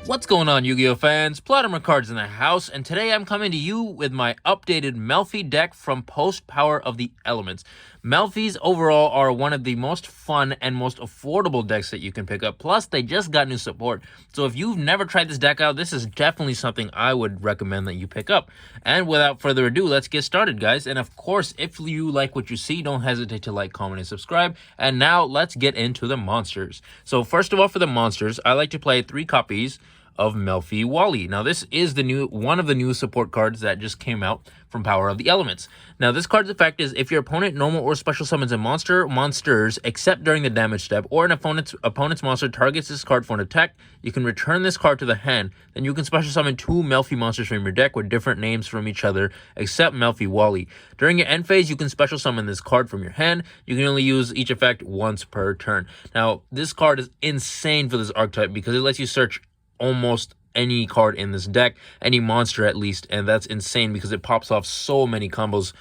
What's going on, Yu-Gi-Oh fans? PlotArmorCards in the house, and today I'm coming to you with my updated Melffy deck from Power of the Elements. Melffys overall are one of the most fun and most affordable decks that you can pick up, plus they just got new support. So if you've never tried this deck out, this is definitely something I would recommend that you pick up. And without further ado, let's get started, guys. And of course, if you like what you see, don't hesitate to like, comment, and subscribe. And now let's get into the monsters. So first of all, for the monsters, I like to play 3 copies of Melffy Wally. Now this is the one of the new support cards that just came out from Power of the Elements. Now this card's effect is if your opponent normal or special summons a monsters except during the damage step, or an opponent's monster targets this card for an attack, you can return this card to the hand. Then you can special summon 2 Melffy monsters from your deck with different names from each other except Melffy Wally. During your end phase, you can special summon this card from your hand. You can only use each effect once per turn. Now this card is insane for this archetype because it lets you search almost any card in this deck, any monster at least, and that's insane because it pops off so many combos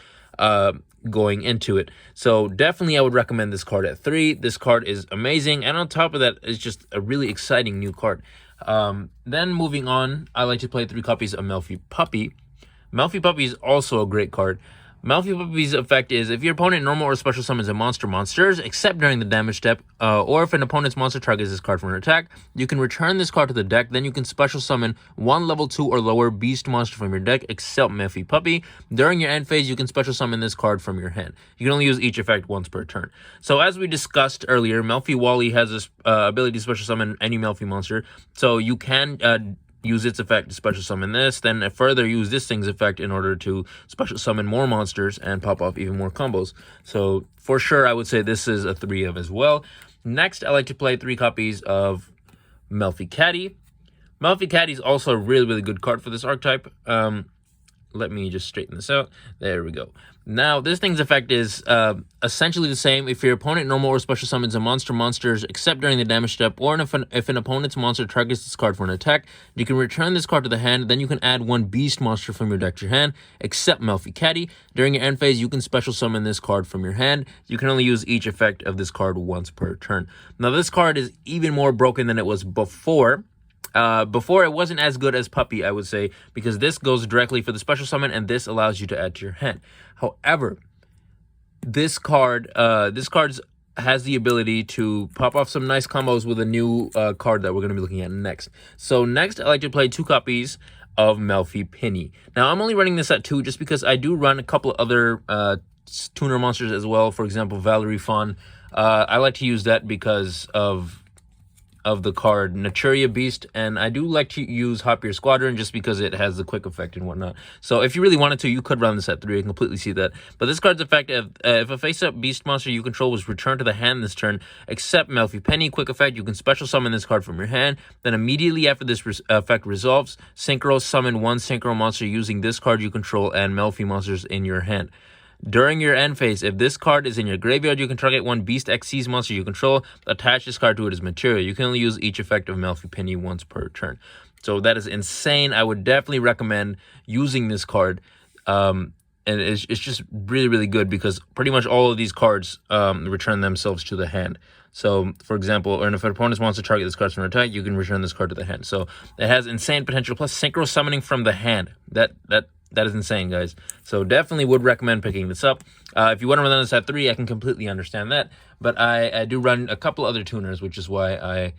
going into it. So definitely I would recommend this card at 3. This card is amazing, and on top of that, it's just a really exciting new card. Then moving on, I like to play 3 copies of Melffy Puppy. Melffy Puppy is also a great card. Melffy Puppy's effect is if your opponent normal or special summons a monsters except during the damage step, or if an opponent's monster targets this card for an attack, you can return this card to the deck. Then you can special summon 1 level 2 or lower beast monster from your deck except Melffy Puppy. During your end phase, you can special summon this card from your hand. You can only use each effect once per turn. So as we discussed earlier, Melffy Wally has this ability to special summon any Melffy monster. So you can use its effect to special summon this, then further use this thing's effect in order to special summon more monsters and pop off even more combos. So for sure, I would say this is a 3 of as well. Next, I like to play 3 copies of Melffy Caddy. Melffy Caddy is also a really good card for this archetype. Let me just straighten this out. There we go. Now, this thing's effect is essentially the same if your opponent normal or special summons a monsters except during the damage step, or if an opponent's monster targets this card for an attack, you can return this card to the hand. Then you can add 1 beast monster from your deck to your hand, except Melffy Caddy. During your end phase, you can special summon this card from your hand. You can only use each effect of this card once per turn. Now, this card is even more broken than it was before. Before it wasn't as good as Puppy, I would say, because this goes directly for the special summon and this allows you to add to your hand. However, this card has the ability to pop off some nice combos with a new card that we're going to be looking at next. So next, I like to play 2 copies of Melffy Penny. Now, I'm only running this at 2 just because I do run a couple of other tuner monsters as well. For example, Valerie Fawn. I like to use that because of the card Naturia Beast, and I do like to use Hoppier Squadron just because it has the quick effect and whatnot. So if you really wanted to, you could run this at 3. I completely see that. But this card's effect, if a face-up beast monster you control was returned to the hand this turn, except Melffy Penny, quick effect, you can special summon this card from your hand. Then immediately after this effect resolves, synchro summon 1 synchro monster using this card you control and Melffy monsters in your hand. During your end phase, if this card is in your graveyard, you can target 1 Beast Xyz monster you control, attach this card to it as material. You can only use each effect of Melffy Penny once per turn. So that is insane. I would definitely recommend using this card. And it's just really good because pretty much all of these cards return themselves to the hand. So, for example, or if an opponent's monster target this card from an attack, you can return this card to the hand. So it has insane potential, plus synchro summoning from the hand. That is insane, guys. So definitely would recommend picking this up. If you want to run this at 3, I can completely understand that. But I do run a couple other tuners, which is why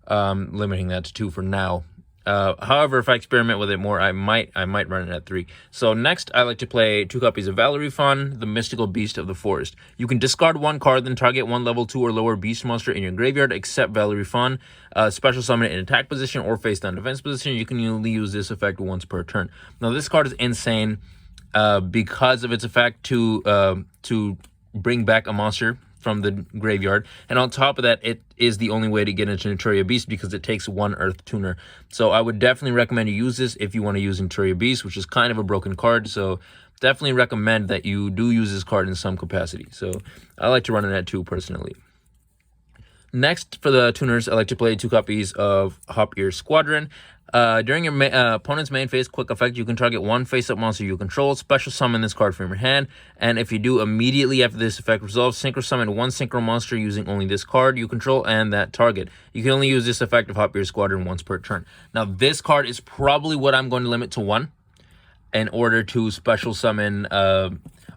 I'm limiting that to 2 for now. However, if I experiment with it more, I might run it at 3. So next, I like to play 2 copies of Valerie Fawn, the mystical beast of the forest. You can discard 1 card, then target 1 level 2 or lower beast monster in your graveyard, except Valerie Fawn. Special summon it in attack position or face down defense position. You can only use this effect once per turn. Now, this card is insane because of its effect to bring back a monster from the graveyard, and on top of that, it is the only way to get into Naturia Beast because it takes 1 Earth tuner. So I would definitely recommend you use this if you want to use Naturia Beast, which is kind of a broken card. So definitely recommend that you do use this card in some capacity. So I like to run it at 2 personally. Next, for the tuners, I like to play 2 copies of Hop Ear Squadron. During your opponent's main phase quick effect, you can target 1 face-up monster you control, special summon this card from your hand, and if you do, immediately after this effect resolves, synchro summon 1 synchro monster using only this card you control and that target. You can only use this effect of Hop Ear Squadron once per turn. Now, this card is probably what I'm going to limit to 1 in order to special summon,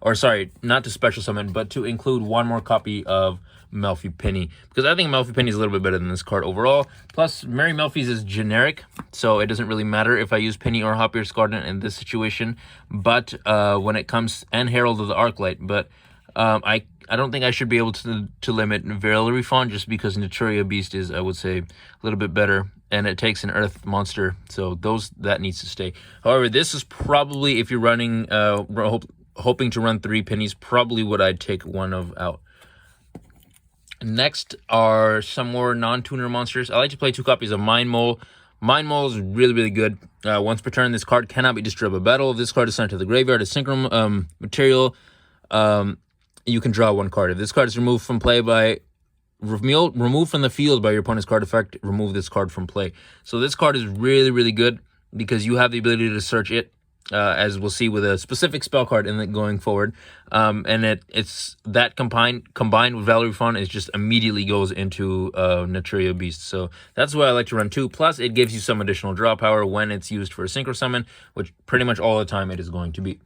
or sorry, not to special summon, but to include 1 more copy of Melffy Penny, because I think Melffy Penny is a little bit better than this card overall. Plus, Mary Melffy's is generic, so it doesn't really matter if I use Penny or Hop Ear Squadron in this situation. But when it comes, and Herald of the Arclight, but I don't think I should be able to limit Valerie Fawn, just because Naturia Beast is, I would say, a little bit better, and it takes an Earth monster, so that needs to stay. However, this is probably, if you're running, hoping to run 3 pennies, probably what I'd take 1 of out. Next are some more non-tuner monsters. I like to play 2 copies of Mind Mole. Mind Mole is really, really good. Once per turn, this card cannot be destroyed by battle. If this card is sent to the graveyard as synchro material, you can draw 1 card. If this card is removed from play by removed from the field by your opponent's card effect, remove this card from play. So this card is really, really good because you have the ability to search it, as we'll see with a specific spell card in it going forward. And it's that combined with Valerie Fawn, it just immediately goes into Naturia Beast. So that's why I like to run 2. Plus, it gives you some additional draw power when it's used for a synchro summon, which pretty much all the time it is going to be.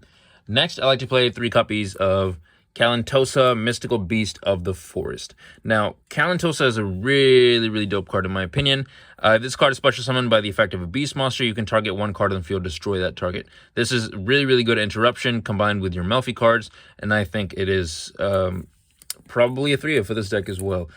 Next, I like to play 3 copies of Kalantosa, Mystical Beast of the Forest. Now, Kalantosa is a really, really dope card in my opinion. If this card is special summoned by the effect of a beast monster, you can target 1 card on the field, destroy that target. This is really, really good interruption combined with your Melffy cards, and I think it is probably a 3 for this deck as well.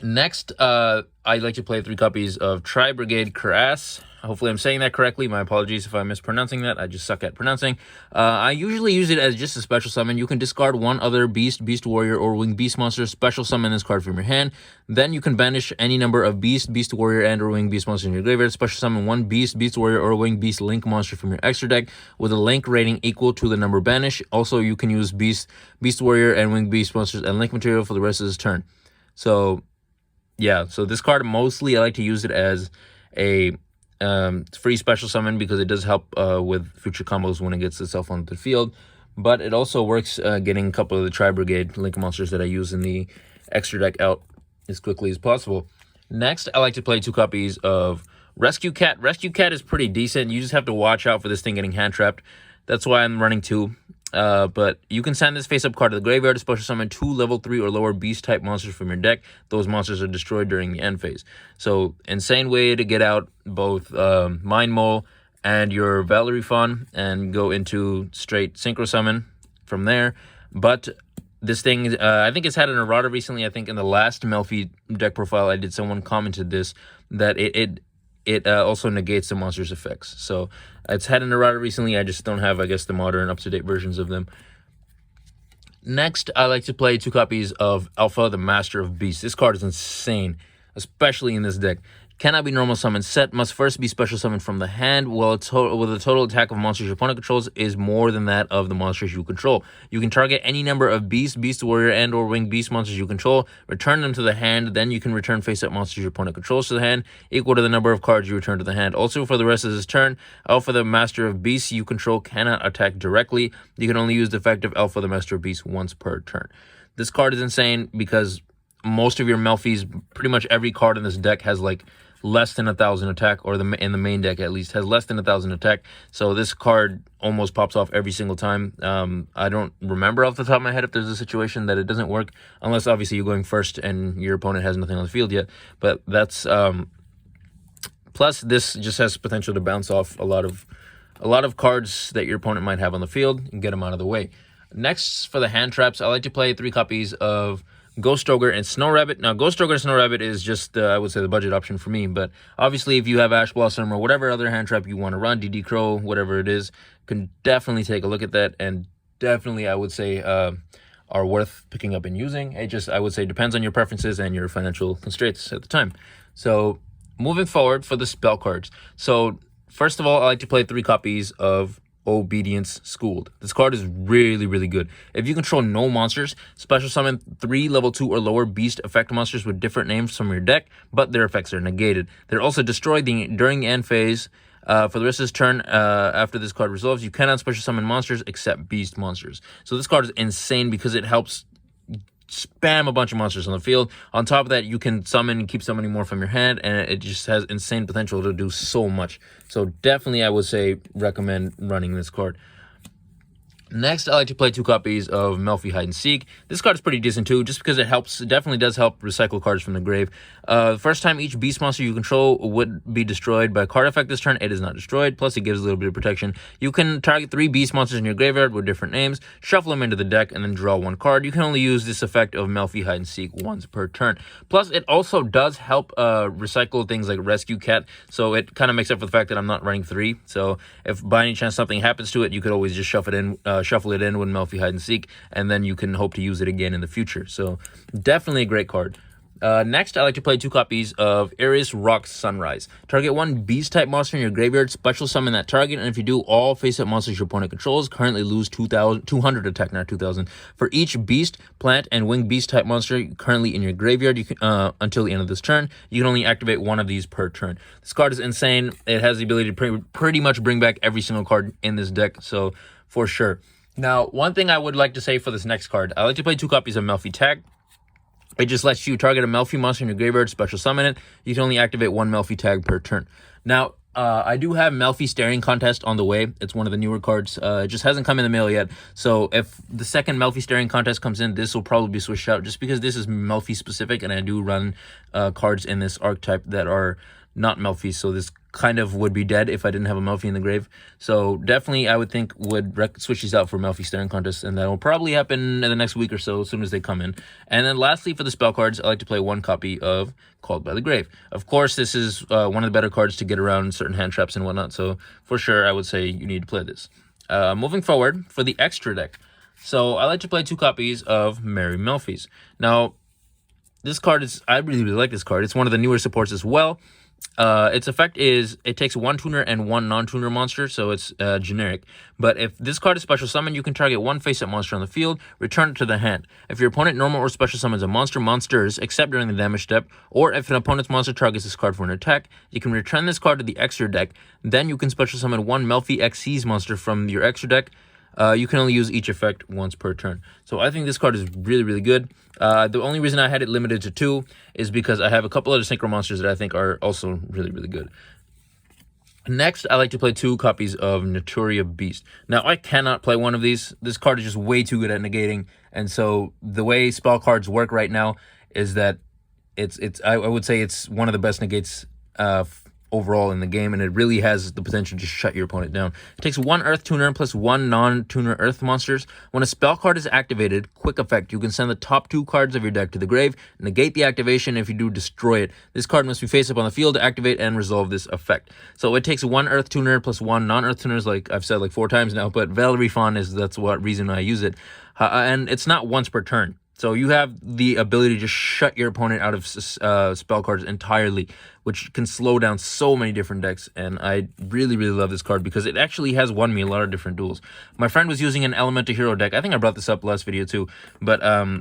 Next, I like to play 3 copies of Tri-Brigade Cuirass. Hopefully I'm saying that correctly. My apologies if I'm mispronouncing that. I just suck at pronouncing. I usually use it as just a special summon. You can discard 1 other beast, beast warrior, or winged beast monster, special summon this card from your hand. Then you can banish any number of beast, beast warrior, and or winged beast monsters in your graveyard. Special summon 1 beast, beast warrior, or winged beast link monster from your extra deck with a link rating equal to the number banished. Also, you can use beast, beast warrior, and winged beast monsters and link material for the rest of this turn. So yeah, so this card, mostly I like to use it as a free special summon because it does help with future combos when it gets itself onto the field. But it also works getting a couple of the Tri-Brigade link monsters that I use in the extra deck out as quickly as possible. Next, I like to play 2 copies of Rescue Cat. Rescue Cat is pretty decent. You just have to watch out for this thing getting hand trapped. That's why I'm running 2. But you can send this face-up card to the graveyard to special summon 2 level 3 or lower beast-type monsters from your deck. Those monsters are destroyed during the end phase. So, insane way to get out both Mind Mole and your Valerie Fawn and go into straight synchro summon from there. But this thing, I think it's had an errata recently. I think in the last Melffy deck profile I did, someone commented this, that it also negates the monster's effects. So it's had an errata recently. I just don't have, I guess, the modern up-to-date versions of them. Next, I like to play 2 copies of Alpha, the Master of Beasts. This card is insane, especially in this deck. Cannot be normal summoned. Set must first be special summoned from the hand, while the total attack of monsters your opponent controls is more than that of the monsters you control. You can target any number of beast, beast warrior, and or winged beast monsters you control, return them to the hand, then you can return face-up monsters your opponent controls to the hand, equal to the number of cards you return to the hand. Also, for the rest of this turn, Alpha, the Master of Beasts you control cannot attack directly. You can only use the effect of Alpha, the Master of Beasts once per turn. This card is insane because most of your Melffys, pretty much every card in this deck has like less than 1,000 attack, or in the main deck at least has less than 1,000 attack. So this card almost pops off every single time. I don't remember off the top of my head if there's a situation that it doesn't work, unless obviously you're going first and your opponent has nothing on the field yet. But that's plus this just has potential to bounce off a lot of cards that your opponent might have on the field and get them out of the way. Next, for the hand traps, I like to play 3 copies of Ghost Ogre and Snow Rabbit. Now, Ghost Ogre and Snow Rabbit is just, I would say, the budget option for me. But obviously, if you have Ash Blossom or whatever other hand trap you want to run, DD Crow, whatever it is, can definitely take a look at that. And definitely, I would say, are worth picking up and using. It just, I would say, depends on your preferences and your financial constraints at the time. So, moving forward for the spell cards. So, first of all, I like to play 3 copies of Obedience Schooled. This card is really, really good. If you control no monsters, special summon 3 level 2 or lower beast effect monsters with different names from your deck, but their effects are negated. They're also destroyed during the end phase. For the rest of this turn, after this card resolves, you cannot special summon monsters except beast monsters. So this card is insane because it helps spam a bunch of monsters on the field. On top of that, you can summon and keep summoning more from your hand, and it just has insane potential to do so much. So definitely, I would say recommend running this card. Next, I like to play 2 copies of Melffy Hide and Seek. This card is pretty decent too, just because it definitely does help recycle cards from the grave. First time each beast monster you control would be destroyed by a card effect this turn, it is not destroyed, plus it gives a little bit of protection. You can target 3 beast monsters in your graveyard with different names, shuffle them into the deck, and then draw 1 card. You can only use this effect of Melffy Hide and Seek once per turn. Plus, it also does help recycle things like Rescue Cat, so it kind of makes up for the fact that I'm not running 3. So if by any chance something happens to it, you could always just shuffle it in with Melffy Hide and Seek, and then you can hope to use it again in the future. So definitely a great card. Next, I like to play 2 copies of Ares Rock Sunrise. Target 1 beast type monster in your graveyard, special summon that target, and if you do, all face-up monsters your opponent controls currently lose 200 attack, not 2,000. For each beast, plant, and winged beast type monster currently in your graveyard, you can, until the end of this turn, you can only activate 1 of these per turn. This card is insane. It has the ability to pretty much bring back every single card in this deck, so for sure. Now, one thing I would like to say for this next card, I like to play 2 copies of Melffy Tag. It just lets you target a Melffy monster in your graveyard, special summon it. You can only activate 1 Melffy Tag per turn. Now, I do have Melffy Staring Contest on the way. It's one of the newer cards. It just hasn't come in the mail yet. So if the second Melffy Staring Contest comes in, this will probably be switched out just because this is Melffy specific, and I do run cards in this archetype that are not Melffy, so this kind of would be dead if I didn't have a Melffy in the grave. So definitely, I would think would switch these out for Melffy Staring Contest, and that will probably happen in the next week or so as soon as they come in. And then lastly, for the spell cards, I like to play 1 copy of Called by the Grave. Of course, this is one of the better cards to get around certain hand traps and whatnot, so for sure, I would say you need to play this. Moving forward, for the extra deck, so I like to play 2 copies of Merry Melffys. Now, this card is, I really, really like this card. It's one of the newer supports as well. Its effect is it takes 1 tuner and 1 non-tuner monster, so it's generic. But if this card is special summon, you can target 1 face-up monster on the field, return it to the hand. If your opponent normal or special summons a monsters, except during the damage step, or if an opponent's monster targets this card for an attack, you can return this card to the extra deck. Then you can special summon 1 Melffy Xyz monster from your extra deck. You can only use each effect once per turn. So I think this card is really, really good. The only reason I had it limited to 2 is because I have a couple other synchro monsters that I think are also really, really good. Next, I like to play 2 copies of Naturia Beast. Now, I cannot play one of these. This card is just way too good at negating. And so the way spell cards work right now is that I would say it's one of the best negates overall in the game, and it really has the potential to shut your opponent down. It takes 1 Earth Tuner plus 1 non-tuner Earth monsters. When a spell card is activated, quick effect, you can send the top 2 cards of your deck to the grave, negate the activation. If you do, destroy it. This card must be face up on the field to activate and resolve this effect. So it takes 1 Earth Tuner plus 1 non-Earth Tuners, like I've said like 4 times now, but Valerie Fawn that's what reason I use it. And it's not once per turn. So you have the ability to just shut your opponent out of spell cards entirely, which can slow down so many different decks. And I really, really love this card because it actually has won me a lot of different duels. My friend was using an Elemental Hero deck. I think I brought this up last video too. But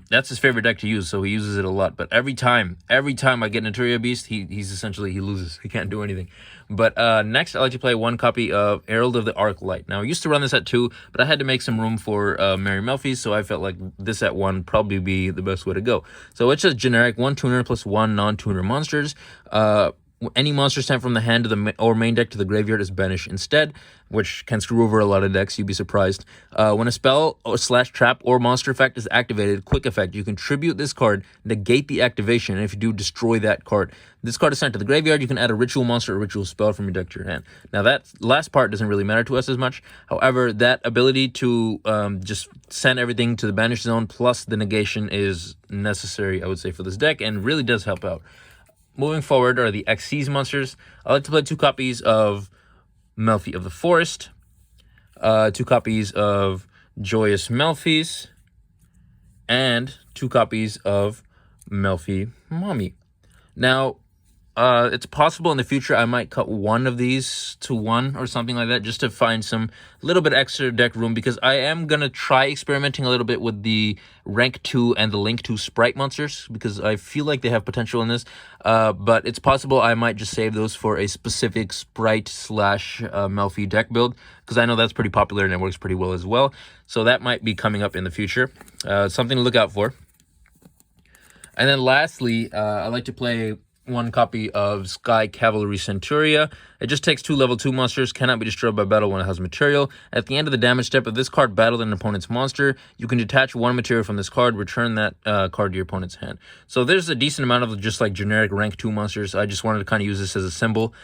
that's his favorite deck to use, so he uses it a lot. But every time I get Naturia Beast, he loses. He can't do anything. But next, I like to play 1 copy of Herald of the Arc Light. Now, I used to run this at 2, but I had to make some room for Merry Melffy, so I felt like this at 1 probably be the best way to go. So it's just generic 1 tuner plus 1 non-tuner monsters. Any monster sent from the hand to the main deck to the graveyard is banished instead, which can screw over a lot of decks. You'd be surprised. When a spell or /trap or monster effect is activated, quick effect, you can tribute this card, negate the activation, and if you do, destroy that card. This card is sent to the graveyard. You can add a ritual monster or ritual spell from your deck to your hand. Now, that last part doesn't really matter to us as much. However, that ability to just send everything to the banished zone plus the negation is necessary, I would say, for this deck, and really does help out. Moving forward are the Xyz monsters. I like to play 2 copies of Melffy of the Forest, 2 copies of Joyous Melffys, and 2 copies of Melffy Mommy. Now, It's possible in the future I might cut one of these to one or something like that, just to find some little bit extra deck room, because I am gonna try experimenting a little bit with the rank 2 and the link 2 sprite monsters, because I feel like they have potential in this. But it's possible I might just save those for a specific sprite slash Melffy deck build, because I know that's pretty popular and it works pretty well as well. So that might be coming up in the future. Something to look out for. And then lastly, I like to play one copy of Sky Cavalry Centuria. It just takes 2 level 2 monsters, cannot be destroyed by battle when it has material. At the end of the damage step, if this card battled an opponent's monster, you can detach 1 material from this card, return that card to your opponent's hand. So there's a decent amount of just like generic rank 2 monsters. I just wanted to kind of use this as a symbol.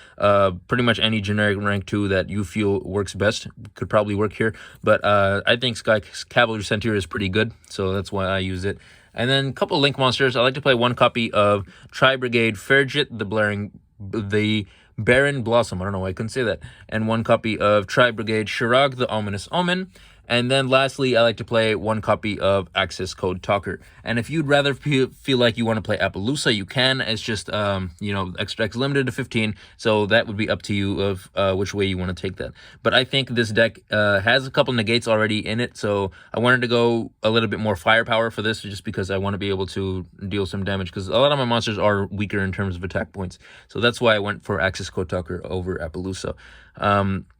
Pretty much any generic rank 2 that you feel works best could probably work here. But I think Sky Cavalry Centuria is pretty good, so that's why I use it. And then a couple of link monsters. I like to play one copy of Tri-Brigade Fairjit, the Baron Blossom. I don't know why I couldn't say that. And one copy of Tri-Brigade Shirag, the Ominous Omen. And then lastly, I like to play one copy of Access Code Talker. And if you'd rather feel like you want to play Appaloosa, you can. It's just, you know, X limited to 15. So that would be up to you of which way you want to take that. But I think this deck has a couple negates already in it. So I wanted to go a little bit more firepower for this, just because I want to be able to deal some damage. Because a lot of my monsters are weaker in terms of attack points. So that's why I went for Access Code Talker over Appaloosa.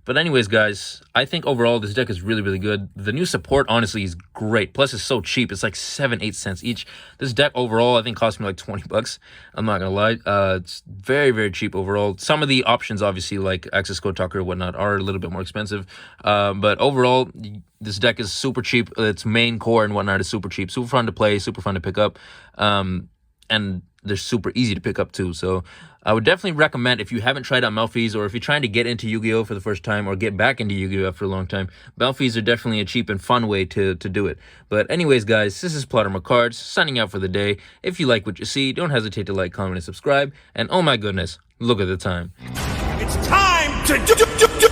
But anyways, guys, I think overall this deck is really, really good. The new support, honestly, is great. Plus, it's so cheap. It's like 7-8 cents each. This deck overall, I think, cost me like 20 bucks. I'm not gonna lie. It's very, very cheap overall. Some of the options, obviously, like Access Code Talker and whatnot, are a little bit more expensive. But overall, this deck is super cheap. Its main core and whatnot is super cheap. Super fun to play, super fun to pick up. And they're super easy to pick up too. So I would definitely recommend, if you haven't tried out Melffys, or if you're trying to get into Yu-Gi-Oh for the first time, or get back into Yu-Gi-Oh after a long time, Melffys are definitely a cheap and fun way to do it. But anyways, guys, this is PlotArmorCards signing out for the day. If you like what you see, don't hesitate to like, comment, and subscribe. And oh my goodness, look at the time. It's time to do